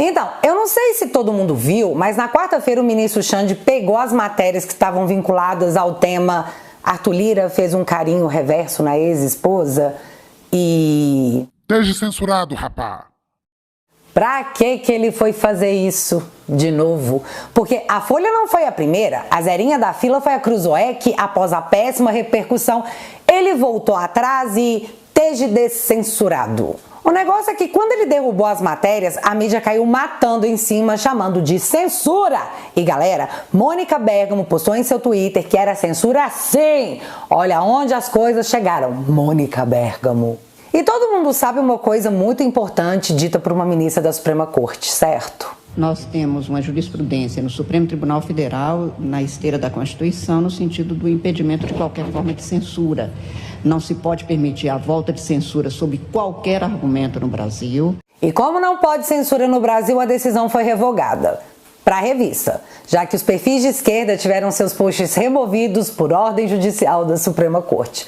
Então, eu não sei se todo mundo viu, mas na quarta-feira o ministro Xande pegou as matérias que estavam vinculadas ao tema Arthur Lira fez um carinho reverso na ex-esposa e... Esteja censurado, rapá. Pra que ele foi fazer isso de novo? Porque a Folha não foi a primeira, a zerinha da fila foi a Cruzoé que, após a péssima repercussão, ele voltou atrás e esteja descensurado. O negócio é que quando ele derrubou as matérias, a mídia caiu matando em cima, chamando de censura. E galera, Mônica Bergamo postou em seu Twitter que era censura sim. Olha onde as coisas chegaram, Mônica Bergamo. E todo mundo sabe uma coisa muito importante dita por uma ministra da Suprema Corte, certo? Nós temos uma jurisprudência no Supremo Tribunal Federal, na esteira da Constituição, no sentido do impedimento de qualquer forma de censura. Não se pode permitir a volta de censura sob qualquer argumento no Brasil. E como não pode censura no Brasil, a decisão foi revogada para a revista, já que os perfis de esquerda tiveram seus posts removidos por ordem judicial da Suprema Corte.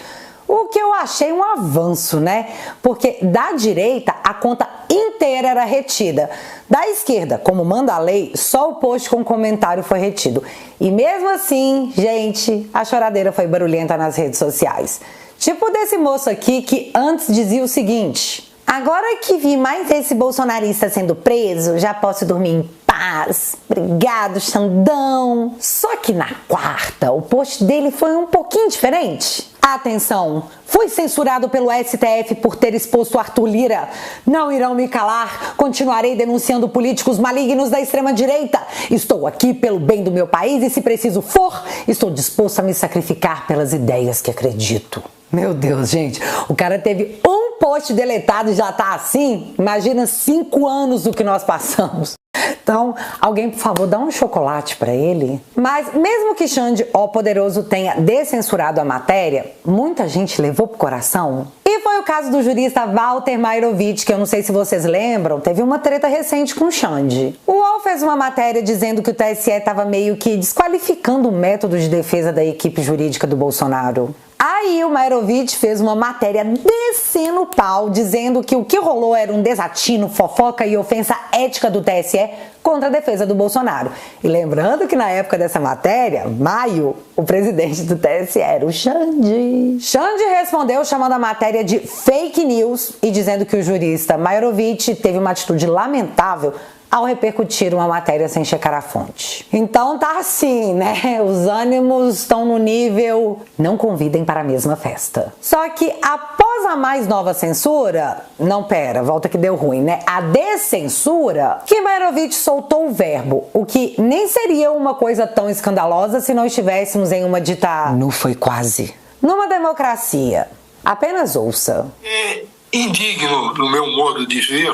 O que eu achei um avanço, né? Porque da direita a conta inteira era retida. Da esquerda, como manda a lei, só o post com comentário foi retido. E mesmo assim, gente, a choradeira foi barulhenta nas redes sociais. Tipo desse moço aqui que antes dizia o seguinte: agora que vi mais esse bolsonarista sendo preso, já posso dormir em paz. Obrigado, Xandão. Só que na quarta, o post dele foi um pouquinho diferente. Atenção, fui censurado pelo STF por ter exposto Arthur Lira. Não irão me calar, continuarei denunciando políticos malignos da extrema-direita. Estou aqui pelo bem do meu país e, se preciso for, estou disposto a me sacrificar pelas ideias que acredito. Meu Deus, gente, o cara teve um post deletado e já tá assim? Imagina 5 anos do que nós passamos. Então, alguém, por favor, dá um chocolate pra ele. Mas mesmo que Xande, ó poderoso, tenha descensurado a matéria, muita gente levou pro coração. E foi o caso do jurista Walter Mairovich, que eu não sei se vocês lembram, teve uma treta recente com Xande. O UOL fez uma matéria dizendo que o TSE estava meio que desqualificando o método de defesa da equipe jurídica do Bolsonaro. Aí o Mairovich fez uma matéria descendo o pau, dizendo que o que rolou era um desatino, fofoca e ofensa ética do TSE contra a defesa do Bolsonaro. E lembrando que na época dessa matéria, maio, o presidente do TSE era o Xande. Xande respondeu chamando a matéria de fake news e dizendo que o jurista Mairovich teve uma atitude lamentável ao repercutir uma matéria sem checar a fonte. Então tá assim, né? Os ânimos estão no nível não convidem para a mesma festa. Só que após a mais nova censura, não pera, volta que deu ruim, né? A descensura, que Mairovich soltou o verbo, o que nem seria uma coisa tão escandalosa se não estivéssemos em uma dita... Não foi quase. Numa democracia. Apenas ouça. É indigno, no meu modo de ver,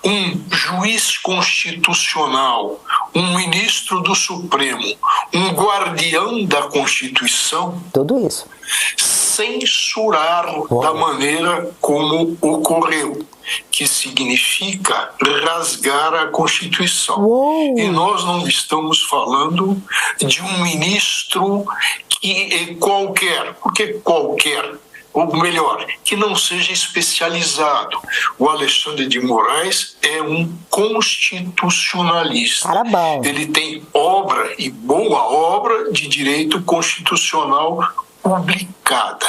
um juiz constitucional, um ministro do Supremo, um guardião da Constituição, tudo isso, censurar da maneira como ocorreu, que significa rasgar a Constituição. E nós não estamos falando de um ministro que é qualquer, porque qualquer, ou melhor, que não seja especializado. O Alexandre de Moraes é um constitucionalista. Caramba. Ele tem obra, e boa obra, de direito constitucional publicada.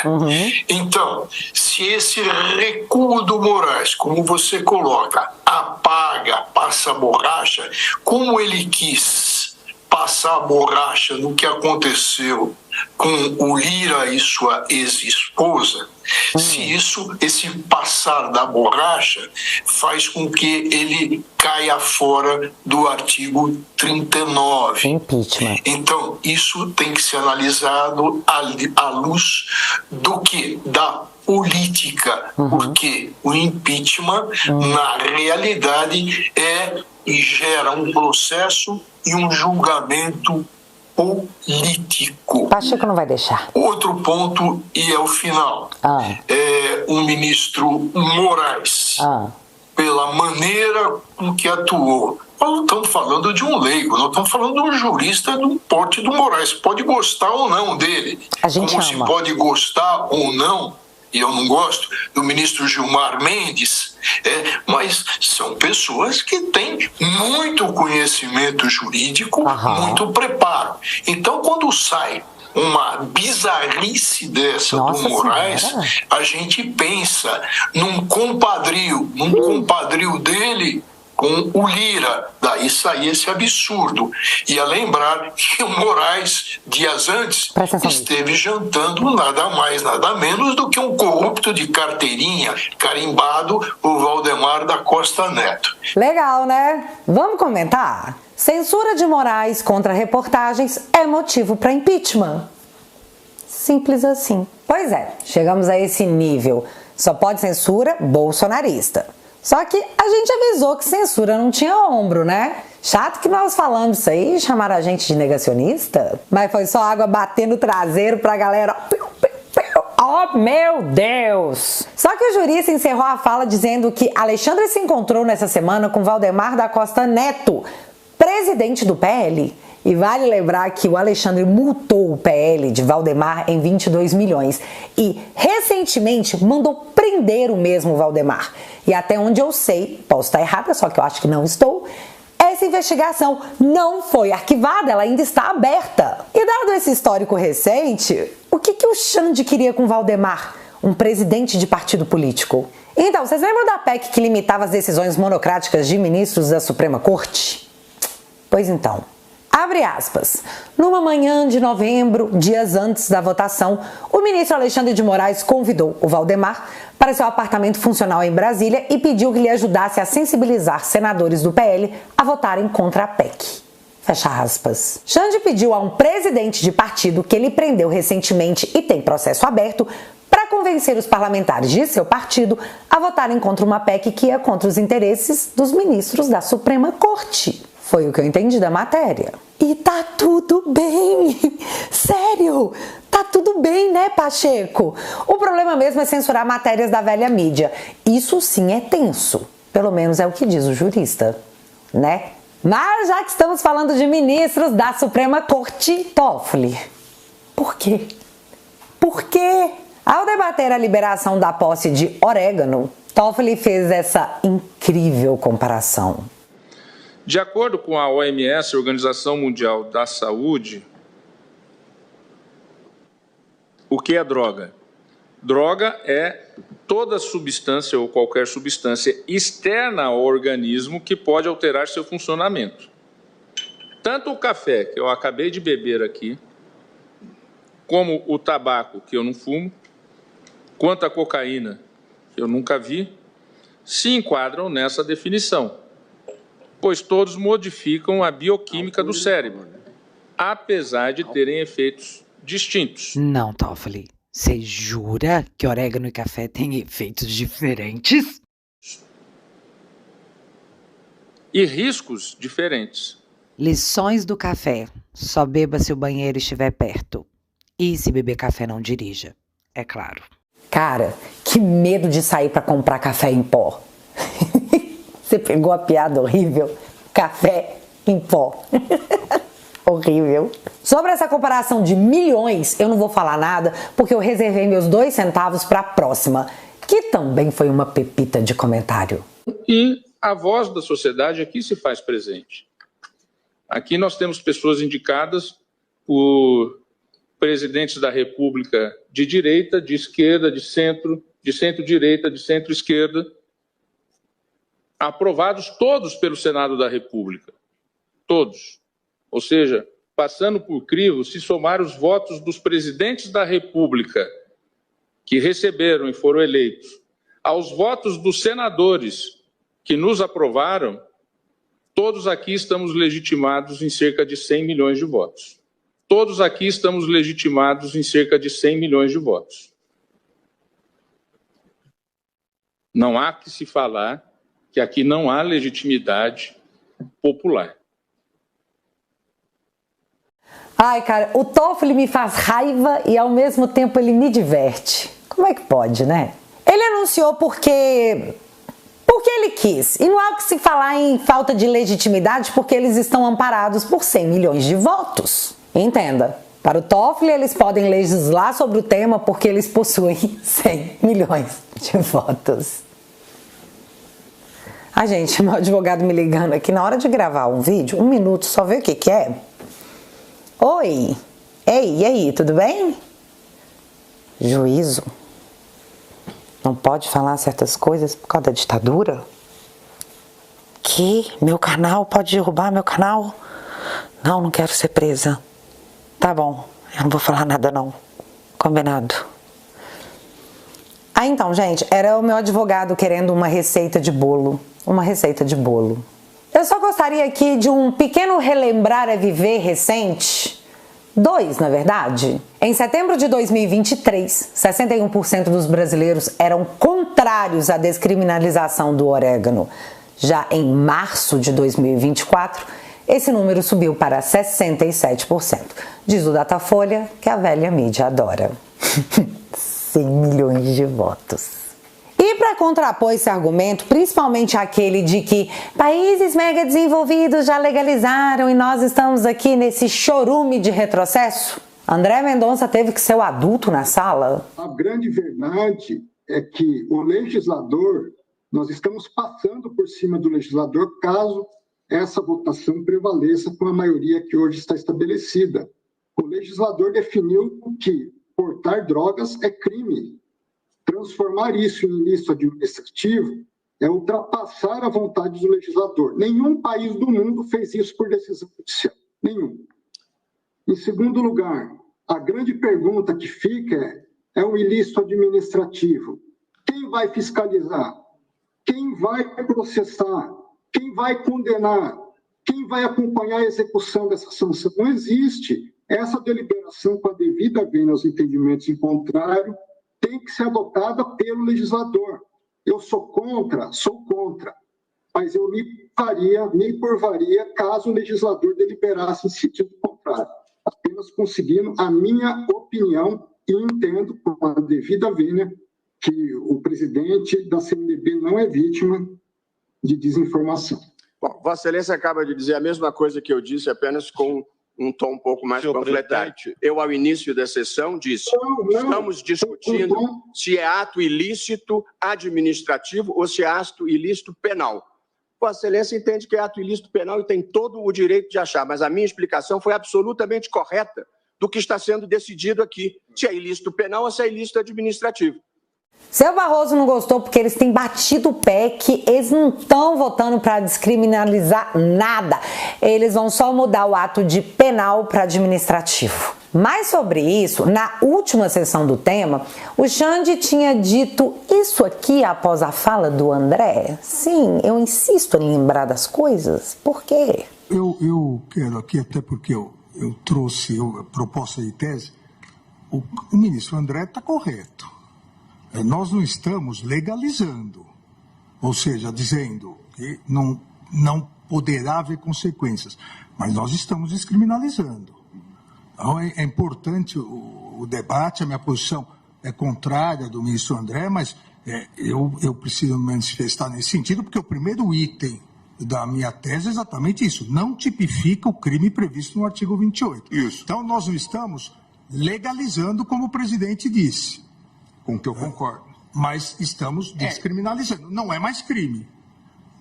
Então, se esse recuo do Moraes, como você coloca, apaga, passa a borracha, como ele quis passar a borracha no que aconteceu com o Lira e sua ex-esposa, se esse passar da borracha faz com que ele caia fora do artigo 39. Impeachment. Então, isso tem que ser analisado à luz do que? Da política, porque o impeachment, na realidade, gera um processo e um julgamento político. Pacheco não vai deixar. Outro ponto, e é o final, o ministro Moraes, pela maneira com que atuou. Nós não estamos falando de um leigo, nós estamos falando de um jurista do porte do Moraes. Pode gostar ou não dele. A gente como ama. se pode gostar ou não, e eu não gosto, do ministro Gilmar Mendes, Mas são pessoas que têm muito conhecimento jurídico, muito preparo. Então, quando sai uma bizarrice dessa do Moraes, a gente pensa num compadrio dele com o Lira, daí saía esse absurdo. Ia lembrar que o Moraes, dias antes, esteve jantando nada mais, nada menos do que um corrupto de carteirinha, carimbado, o Valdemar da Costa Neto. Legal, né? Vamos comentar? Censura de Moraes contra reportagens é motivo para impeachment. Simples assim. Pois é, chegamos a esse nível. Só pode censura bolsonarista. Só que a gente avisou que censura não tinha ombro, né? Chato que nós falamos isso aí e chamaram a gente de negacionista. Mas foi só água bater no traseiro pra galera. Oh, meu Deus! Só que o jurista encerrou a fala dizendo que Alexandre se encontrou nessa semana com Valdemar da Costa Neto, presidente do PL. E vale lembrar que o Alexandre multou o PL de Valdemar em 22 milhões e recentemente mandou prender o mesmo Valdemar. E até onde eu sei, posso estar errada, só que eu acho que não estou, essa investigação não foi arquivada, ela ainda está aberta. E dado esse histórico recente, o que o Xande queria com Valdemar, um presidente de partido político? Então, vocês lembram da PEC que limitava as decisões monocráticas de ministros da Suprema Corte? Pois então. Abre aspas. Numa manhã de novembro, dias antes da votação, o ministro Alexandre de Moraes convidou o Valdemar para seu apartamento funcional em Brasília e pediu que lhe ajudasse a sensibilizar senadores do PL a votarem contra a PEC. Fecha aspas. Xande pediu a um presidente de partido que ele prendeu recentemente e tem processo aberto para convencer os parlamentares de seu partido a votarem contra uma PEC que ia contra os interesses dos ministros da Suprema Corte. Foi o que eu entendi da matéria. E tá tudo bem. Sério, tá tudo bem, né, Pacheco? O problema mesmo é censurar matérias da velha mídia. Isso sim é tenso. Pelo menos é o que diz o jurista, né? Mas já que estamos falando de ministros da Suprema Corte, Toffoli, por quê? Por quê? Ao debater a liberação da posse de orégano, Toffoli fez essa incrível comparação. De acordo com a OMS, a Organização Mundial da Saúde, o que é droga? Droga é toda substância ou qualquer substância externa ao organismo que pode alterar seu funcionamento. Tanto o café, que eu acabei de beber aqui, como o tabaco, que eu não fumo, quanto a cocaína, que eu nunca vi, se enquadram nessa definição, pois todos modificam a bioquímica do cérebro, apesar de terem efeitos distintos. Não, Toffoli. Você jura que orégano e café têm efeitos diferentes? E riscos diferentes. Lições do café. Só beba se o banheiro estiver perto. E se beber café, não dirija. É claro. Cara, que medo de sair para comprar café em pó. Você pegou a piada horrível? Café em pó. Horrível. Sobre essa comparação de milhões, eu não vou falar nada, porque eu reservei meus 2 centavos para a próxima, que também foi uma pepita de comentário. E a voz da sociedade aqui se faz presente. Aqui nós temos pessoas indicadas por presidentes da República de direita, de esquerda, de centro-direita, de centro-esquerda, aprovados todos pelo Senado da República. Todos. Ou seja, passando por crivo, se somar os votos dos presidentes da República que receberam e foram eleitos, aos votos dos senadores que nos aprovaram, todos aqui estamos legitimados em cerca de 100 milhões de votos. Todos aqui estamos legitimados em cerca de 100 milhões de votos. Não há que se falar que aqui não há legitimidade popular. Ai, cara, o Toffoli me faz raiva e ao mesmo tempo ele me diverte. Como é que pode, né? Ele anunciou porque ele quis. E não há o que se falar em falta de legitimidade porque eles estão amparados por 100 milhões de votos. Entenda, para o Toffoli eles podem legislar sobre o tema porque eles possuem 100 milhões de votos. Ah, gente, meu advogado me ligando aqui na hora de gravar um vídeo, 1 minuto, só ver o que é. Oi, ei, e aí, tudo bem? Juízo? Não pode falar certas coisas por causa da ditadura? Que? Meu canal? Pode derrubar meu canal? Não quero ser presa. Tá bom, eu não vou falar nada não. Combinado. Ah, então, gente, era o meu advogado querendo uma receita de bolo. Uma receita de bolo. Eu só gostaria aqui de um pequeno relembrar a viver recente. 2, na verdade. Em setembro de 2023, 61% dos brasileiros eram contrários à descriminalização do orégano. Já em março de 2024, esse número subiu para 67%. Diz o Datafolha que a velha mídia adora. 100 milhões de votos. E para contrapor esse argumento, principalmente aquele de que países mega desenvolvidos já legalizaram e nós estamos aqui nesse chorume de retrocesso, André Mendonça teve que ser o adulto na sala. A grande verdade é que o legislador, nós estamos passando por cima do legislador caso essa votação prevaleça com a maioria que hoje está estabelecida. O legislador definiu que portar drogas é crime. Transformar isso em ilícito administrativo é ultrapassar a vontade do legislador. Nenhum país do mundo fez isso por decisão judicial. Nenhum. Em segundo lugar, a grande pergunta que fica é o ilícito administrativo. Quem vai fiscalizar? Quem vai processar? Quem vai condenar? Quem vai acompanhar a execução dessa sanção? Não existe. Essa deliberação com a devida vênia aos entendimentos em contrário tem que ser adotada pelo legislador. Eu sou contra, mas eu me curvaria caso o legislador deliberasse em sentido contrário, apenas conseguindo a minha opinião e entendo com a devida vênia que o presidente da CNBB não é vítima de desinformação. Bom, Vossa Excelência acaba de dizer a mesma coisa que eu disse, apenas com um tom um pouco mais panfletário. Eu, ao início da sessão, disse, estamos discutindo se é ato ilícito administrativo ou se é ato ilícito penal. Vossa Excelência entende que é ato ilícito penal e tem todo o direito de achar, mas a minha explicação foi absolutamente correta do que está sendo decidido aqui, se é ilícito penal ou se é ilícito administrativo. Seu Barroso não gostou porque eles têm batido o pé que eles não estão votando para descriminalizar nada. Eles vão só mudar o ato de penal para administrativo. Mas sobre isso, na última sessão do tema, o Xande tinha dito isso aqui após a fala do André. Sim, eu insisto em lembrar das coisas. Por quê? Eu quero aqui, até porque eu trouxe a proposta de tese, o ministro André está correto. Nós não estamos legalizando, ou seja, dizendo que não poderá haver consequências, mas nós estamos descriminalizando. Então é importante o debate, a minha posição é contrária do ministro André, mas eu preciso me manifestar nesse sentido, porque o primeiro item da minha tese é exatamente isso, não tipifica o crime previsto no artigo 28. Isso. Então nós não estamos legalizando, como o presidente disse. Com que eu concordo. Mas estamos descriminalizando. Não é mais crime.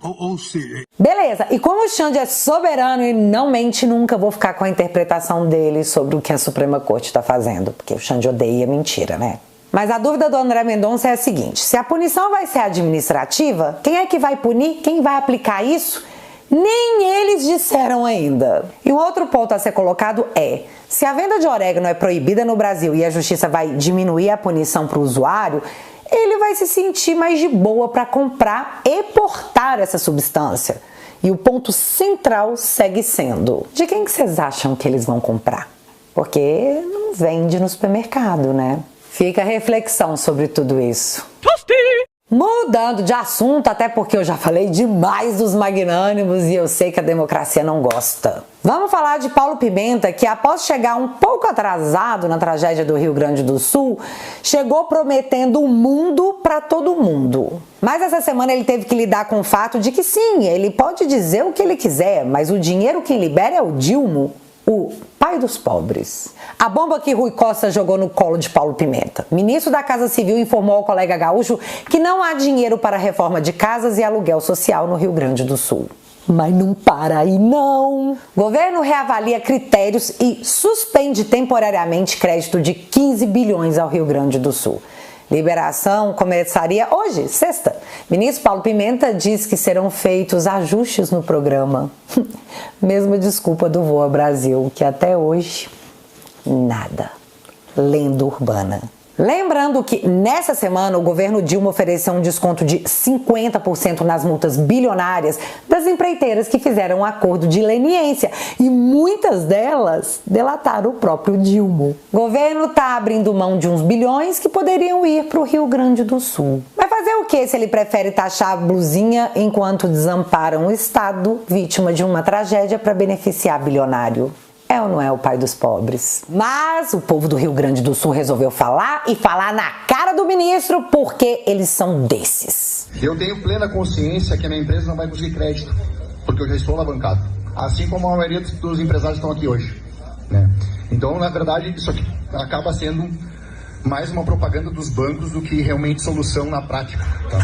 Ou seja... Beleza. E como o Xande é soberano e não mente nunca, vou ficar com a interpretação dele sobre o que a Suprema Corte está fazendo. Porque o Xande odeia mentira, né? Mas a dúvida do André Mendonça é a seguinte. Se a punição vai ser administrativa, quem é que vai punir? Quem vai aplicar isso? Nem eles disseram ainda. E um outro ponto a ser colocado é, se a venda de orégano é proibida no Brasil e a justiça vai diminuir a punição para o usuário, ele vai se sentir mais de boa para comprar e portar essa substância. E o ponto central segue sendo, de quem que vocês acham que eles vão comprar? Porque não vende no supermercado, né? Fica a reflexão sobre tudo isso. Mudando de assunto, até porque eu já falei demais dos magnânimos e eu sei que a democracia não gosta. Vamos falar de Paulo Pimenta, que após chegar um pouco atrasado na tragédia do Rio Grande do Sul, chegou prometendo o mundo para todo mundo. Mas essa semana ele teve que lidar com o fato de que sim, ele pode dizer o que ele quiser, mas o dinheiro quem libera é o Dilma. o pai dos pobres. A bomba que Rui Costa jogou no colo de Paulo Pimenta. Ministro da Casa Civil informou ao colega gaúcho que não há dinheiro para a reforma de casas e aluguel social no Rio Grande do Sul. Mas não para aí não. Governo reavalia critérios e suspende temporariamente crédito de 15 bilhões ao Rio Grande do Sul. Liberação começaria hoje, sexta. Ministro Paulo Pimenta diz que serão feitos ajustes no programa. Mesma desculpa do Voa Brasil, que até hoje, nada. Lenda urbana. Lembrando que nessa semana o governo Dilma ofereceu um desconto de 50% nas multas bilionárias das empreiteiras que fizeram um acordo de leniência e muitas delas delataram o próprio Dilma. O governo está abrindo mão de uns bilhões que poderiam ir para o Rio Grande do Sul. Vai fazer o que se ele prefere taxar a blusinha enquanto desampara um estado vítima de uma tragédia para beneficiar bilionário? É ou não é o pai dos pobres? Mas o povo do Rio Grande do Sul resolveu falar e falar na cara do ministro porque eles são desses. Eu tenho plena consciência que a minha empresa não vai conseguir crédito, porque eu já estou alavancado. Assim como a maioria dos empresários estão aqui hoje, né? Então, na verdade, isso aqui acaba sendo mais uma propaganda dos bancos do que realmente solução na prática. Tá?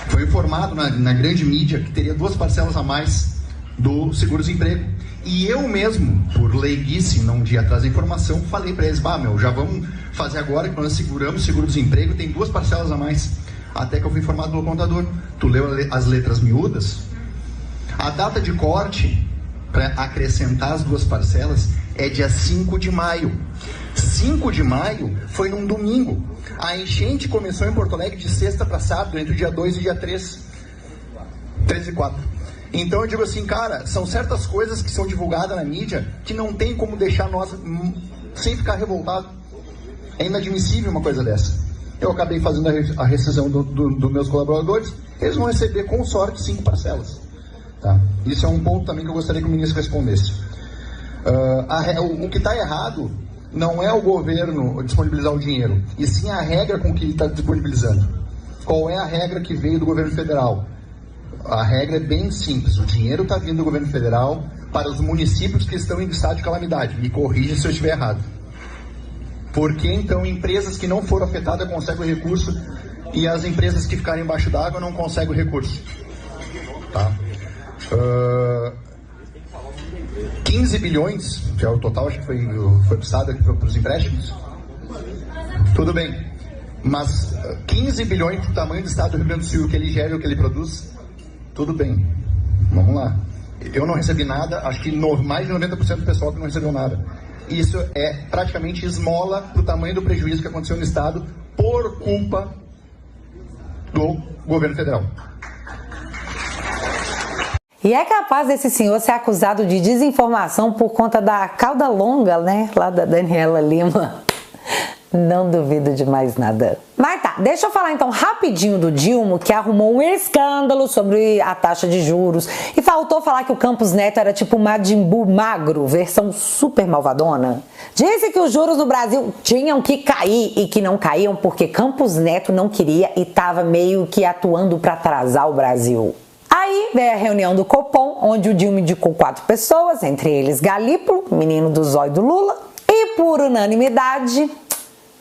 Foi informado na grande mídia que teria 2 parcelas a mais do seguro-desemprego. E eu mesmo, por leiguice, um dia atrás da informação, falei para eles, já vamos fazer agora que nós seguramos o seguro-desemprego, tem 2 parcelas a mais. Até que eu fui informado pelo contador. Tu leu as letras miúdas? A data de corte para acrescentar as 2 parcelas é dia 5 de maio. 5 de maio foi num domingo. A enchente começou em Porto Alegre de sexta para sábado, entre o dia 2 e dia 3. 3 e 4. Então eu digo assim, cara, são certas coisas que são divulgadas na mídia que não tem como deixar nós sem ficar revoltado. É inadmissível uma coisa dessa. Eu acabei fazendo a rescisão dos meus colaboradores, eles vão receber com sorte 5 parcelas. Tá? Isso é um ponto também que eu gostaria que o ministro respondesse. O que está errado não é o governo disponibilizar o dinheiro, e sim a regra com que ele está disponibilizando. Qual é a regra que veio do governo federal? A regra é bem simples, o dinheiro está vindo do governo federal para os municípios que estão em estado de calamidade. Me corrija se eu estiver errado. Por que então empresas que não foram afetadas conseguem o recurso e as empresas que ficarem embaixo d'água não conseguem o recurso? Tá? 15 bilhões, que é o total, acho que foi precisado aqui para os empréstimos. Tudo bem, mas 15 bilhões do tamanho do estado do Rio Grande do Sul, que ele gera e o que ele produz, tudo bem, vamos lá. Eu não recebi nada, acho que mais de 90% do pessoal que não recebeu nada. Isso é praticamente esmola para o tamanho do prejuízo que aconteceu no estado por culpa do governo federal. E é capaz desse senhor ser acusado de desinformação por conta da cauda longa, né? Lá da Daniela Lima. Não duvido de mais nada. Mas tá, deixa eu falar então rapidinho do Dilma, que arrumou um escândalo sobre a taxa de juros. E faltou falar que o Campos Neto era tipo Majin Buu magro, versão super malvadona. Disse que os juros no Brasil tinham que cair e que não caíam porque Campos Neto não queria e tava meio que atuando para atrasar o Brasil. Aí veio a reunião do Copom, onde o Dilma indicou 4 pessoas, entre eles Galípolo, menino do zóio do Lula, e por unanimidade,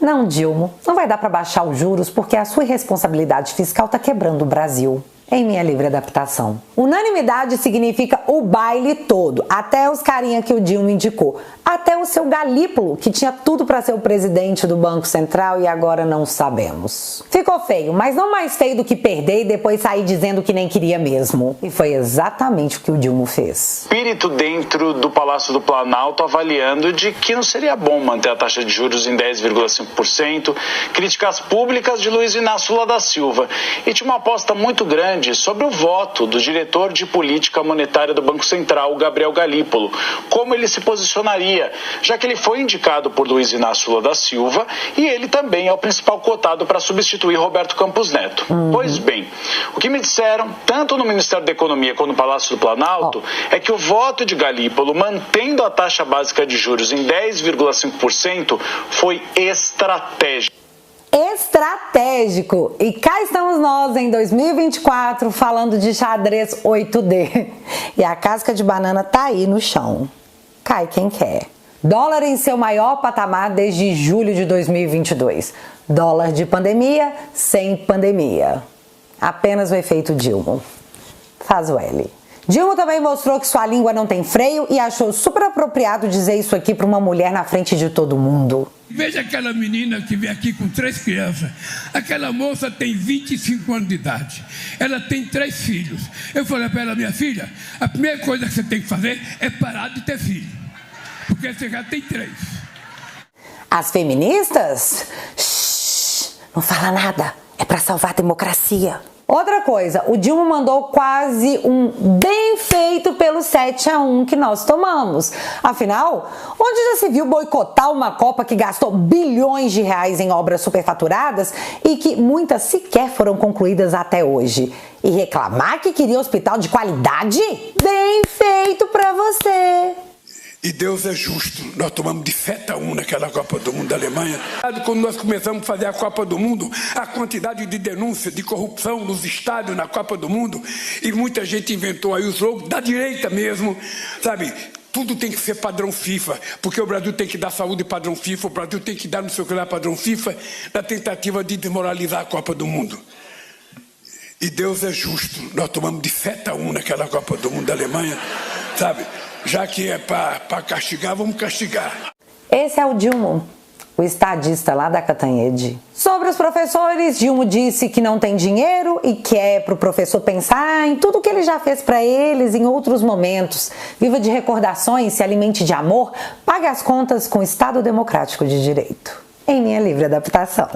não, Dilma, não vai dar para baixar os juros porque a sua irresponsabilidade fiscal tá quebrando o Brasil. Em minha livre adaptação. Unanimidade significa o baile todo, até os carinha que o Dilma indicou, até o seu Galípolo, que tinha tudo para ser o presidente do Banco Central e agora não sabemos. Ficou feio, mas não mais feio do que perder e depois sair dizendo que nem queria mesmo. E foi exatamente o que o Dilma fez. Espírito dentro do Palácio do Planalto avaliando de que não seria bom manter a taxa de juros em 10,5%, críticas públicas de Luiz Inácio Lula da Silva e tinha uma aposta muito grande sobre o voto do diretor de política monetária do Banco Central, Gabriel Galípolo, como ele se posicionaria, já que ele foi indicado por Luiz Inácio Lula da Silva e ele também é o principal cotado para substituir Roberto Campos Neto. Pois bem, o que me disseram, tanto no Ministério da Economia quanto no Palácio do Planalto, é que o voto de Galípolo, mantendo a taxa básica de juros em 10,5%, foi estratégico. estratégico. E cá estamos nós em 2024 falando de xadrez 8D. E a casca de banana tá aí no chão. Cai quem quer. Dólar em seu maior patamar desde julho de 2022. Dólar de pandemia sem pandemia. Apenas o efeito Dilma. Faz o L. Dilma também mostrou que sua língua não tem freio e achou super apropriado dizer isso aqui para uma mulher na frente de todo mundo. Veja aquela menina que veio aqui com 3 crianças. Aquela moça tem 25 anos de idade. Ela tem 3 filhos. Eu falei para ela, minha filha, a primeira coisa que você tem que fazer é parar de ter filho. Porque você já tem 3. As feministas? Shhh, não fala nada. É para salvar a democracia. Outra coisa, o Dilma mandou quase um bem feito pelo 7-1 que nós tomamos. Afinal, onde já se viu boicotar uma Copa que gastou bilhões de reais em obras superfaturadas e que muitas sequer foram concluídas até hoje? E reclamar que queria hospital de qualidade? Bem feito pra você! E Deus é justo. Nós tomamos de 7-1 naquela Copa do Mundo da Alemanha. Quando nós começamos a fazer a Copa do Mundo, a quantidade de denúncias de corrupção nos estádios na Copa do Mundo, e muita gente inventou aí os jogos da direita mesmo, sabe? Tudo tem que ser padrão FIFA, porque o Brasil tem que dar saúde padrão FIFA, o Brasil tem que dar não sei o que lá padrão FIFA, na tentativa de desmoralizar a Copa do Mundo. E Deus é justo. Nós tomamos de 7-1 naquela Copa do Mundo da Alemanha, sabe? Já que é para castigar, vamos castigar. Esse é o Dilma, o estadista lá da Catanhede. Sobre os professores, Dilma disse que não tem dinheiro e que é para o professor pensar em tudo que ele já fez para eles em outros momentos. Viva de recordações, se alimente de amor, pague as contas com o Estado Democrático de Direito. Em minha livre adaptação.